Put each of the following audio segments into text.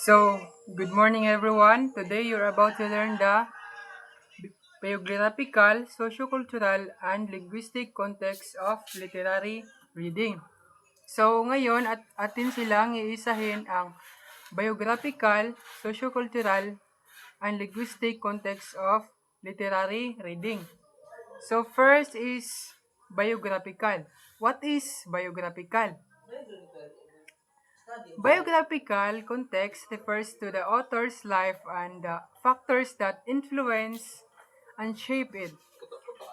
So, good morning everyone. Today you're about to learn the biographical, sociocultural, and linguistic context of literary reading. So, ngayon atin silang iisahin ang biographical, sociocultural, and linguistic context of literary reading. So, first is biographical. What is biographical? Biographical context refers to the author's life and the factors that influence and shape it.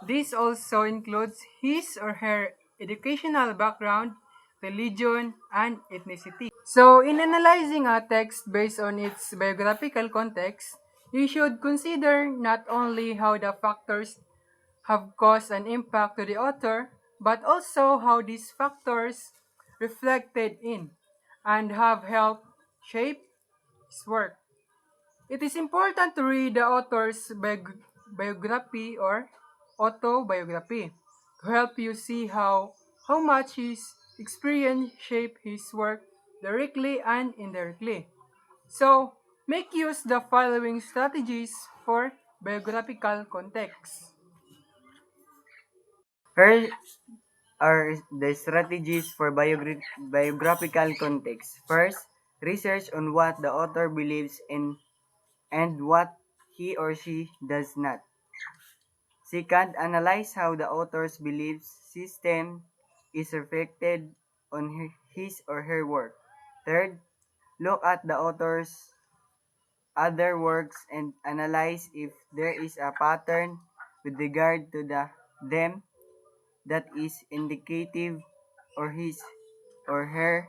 This also includes his or her educational background, religion, and ethnicity. So, in analyzing a text based on its biographical context, you should consider not only how the factors have caused an impact to the author, but also how these factors reflected in and have helped shape his work. It is important to read the author's biography or autobiography to help you see how much his experience shaped his work directly and indirectly. So, make use the following strategies for biographical context. Here are the strategies for biographical context. First, research on what the author believes in and what he or she does not. Second, analyze how the author's belief system is reflected on his or her work. Third, look at the author's other works and analyze if there is a pattern with regard to them that is indicative of his or her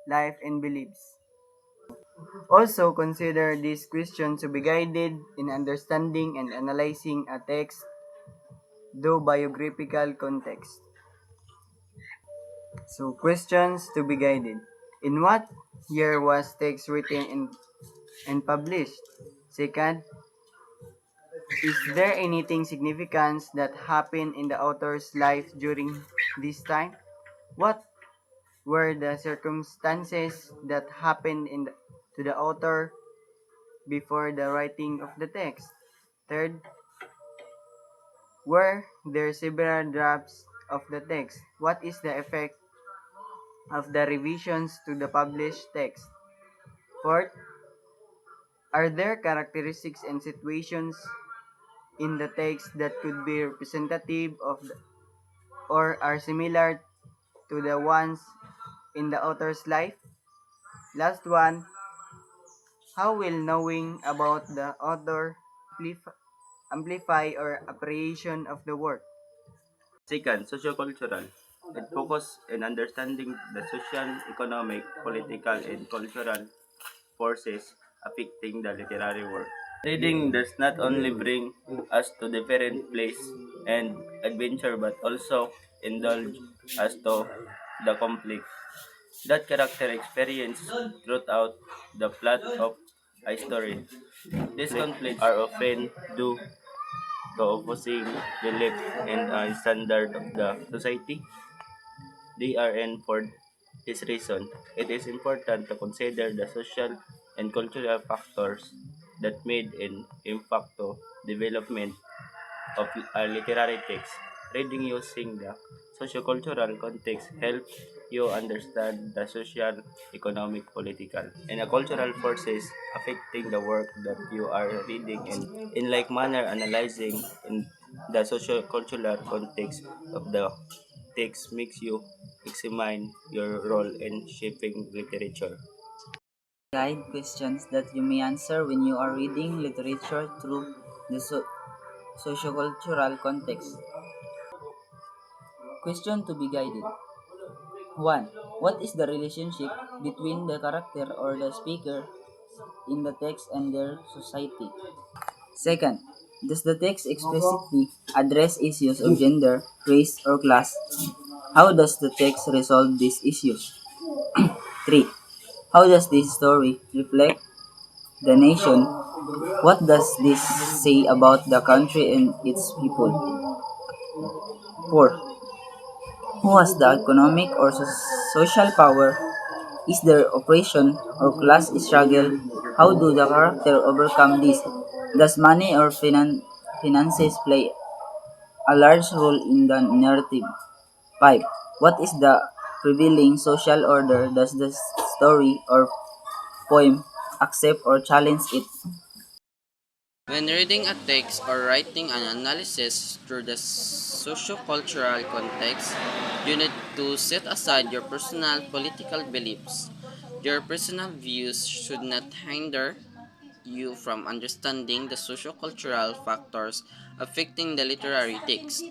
life and beliefs. Also, consider this question to be guided in understanding and analyzing a text through biographical context. So, questions to be guided. In what year was text written and published? Second, is there anything significant that happened in the author's life during this time? What were the circumstances that happened to the author before the writing of the text? Third, were there several drafts of the text? What is the effect of the revisions to the published text? Fourth, are there characteristics and situations in the text that could be representative or are similar to the ones in the author's life? Last one, how will knowing about the author amplify or appreciation of the work? Second, sociocultural. It focuses on understanding the social, economic, political, and cultural forces affecting the literary work. Reading does not only bring us to different places and adventure but also indulge us to the conflict that character experience throughout the plot of a story. These conflicts are often due to opposing beliefs and standard of the society. They are in for this reason. It is important to consider the social and cultural factors that made an impact to development of a literary text. Reading using the sociocultural context helps you understand the social, economic, political, and the cultural forces affecting the work that you are reading and in like manner analyzing in the sociocultural context of the text makes you examine your role in shaping literature. Guide questions that you may answer when you are reading literature through the sociocultural context. Question to be guided. 1. What is the relationship between the character or the speaker in the text and their society? Second, does the text explicitly address issues of gender, race, or class? How does the text resolve these issues? 3. How does this story reflect the nation? What does this say about the country and its people? 4. Who has the economic or social power Is there oppression or class struggle? How do the character overcome this? Does money or finances play a large role in the narrative? 5. What is the prevailing social order? Does the story or poem accept or challenge it? When reading a text or writing an analysis through the sociocultural context, you need to set aside your personal political beliefs. Your personal views should not hinder you from understanding the sociocultural factors affecting the literary text.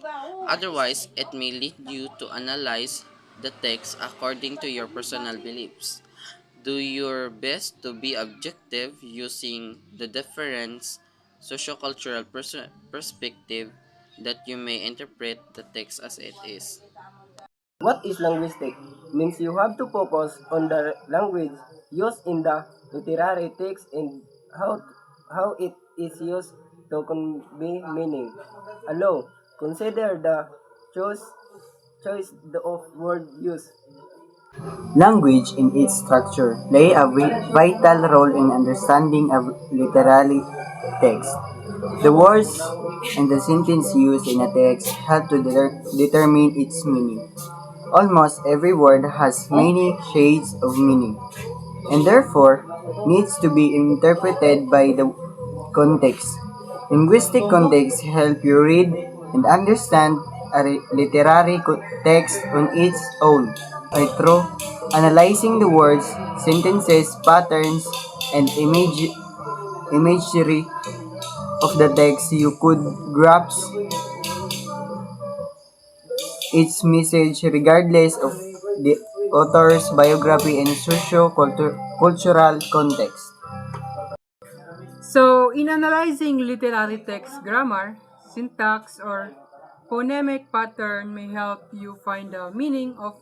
Otherwise, it may lead you to analyze the text according to your personal beliefs. Do your best to be objective using the different sociocultural perspective that you may interpret the text as it is. What is linguistic? Means you have to focus on the language used in the literary text and how it is used to convey meaning. Allow, consider the choice choice of word use. Language in its structure play a vital role in understanding a literary text. The words and the sentence used in a text help to determine its meaning. Almost every word has many shades of meaning, and therefore needs to be interpreted by the context. Linguistic context help you read and understand a literary text on its own. Through analyzing the words, sentences, patterns, and imagery of the text, you could grasp its message regardless of the author's biography and socio-cultural context. So, in analyzing literary text grammar, syntax, or phonemic pattern may help you find the meaning of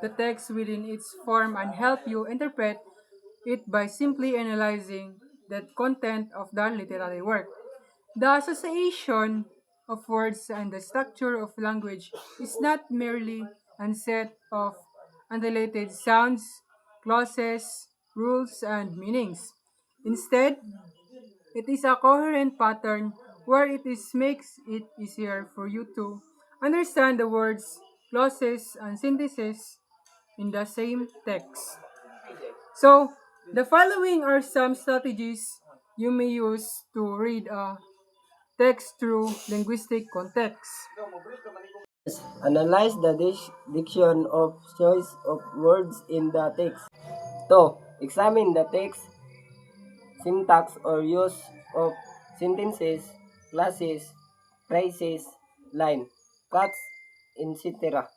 the text within its form and help you interpret it by simply analyzing the content of the literary work. The association of words and the structure of language is not merely a set of unrelated sounds, clauses, rules, and meanings. Instead, it is a coherent pattern where makes it easier for you to understand the words, clauses, and synthesis in the same text. So, the following are some strategies you may use to read a text through linguistic context. Analyze the diction of choice of words in the text. 2. Examine the text syntax or use of sentences, clauses, phrases, line, cuts, etc.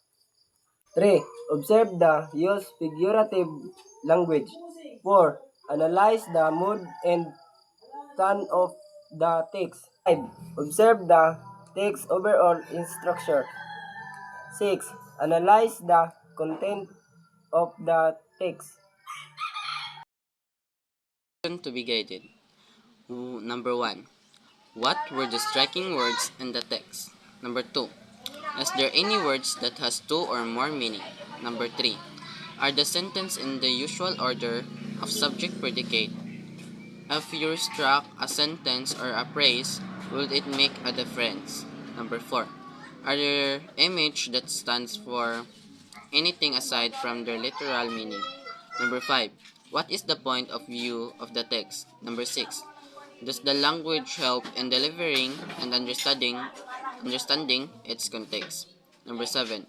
3. Observe the use figurative language. 4. Analyze the mood and tone of the text. 5. Observe the text overall in structure. 6. Analyze the content of the text. To be guided. Number 1. What were the striking words in the text? Number 2. Is there any words that has two or more meaning? Number 3. Are the sentence in the usual order of subject predicate? If you struck a sentence or a phrase, will it make a difference? Number 4. Are there image that stands for anything aside from their literal meaning? Number 5. What is the point of view of the text? Number 6. Does the language help in delivering and understanding its context? Number 7.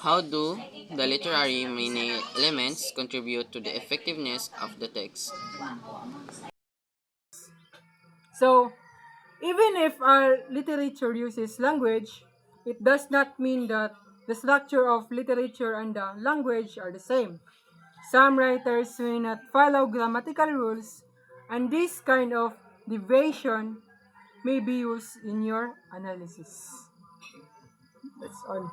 How do the literary meaning elements contribute to the effectiveness of the text? So, even if our literature uses language, it does not mean that the structure of literature and the language are the same. Some writers may not follow grammatical rules, and this kind of deviation may be used in your analysis. That's all.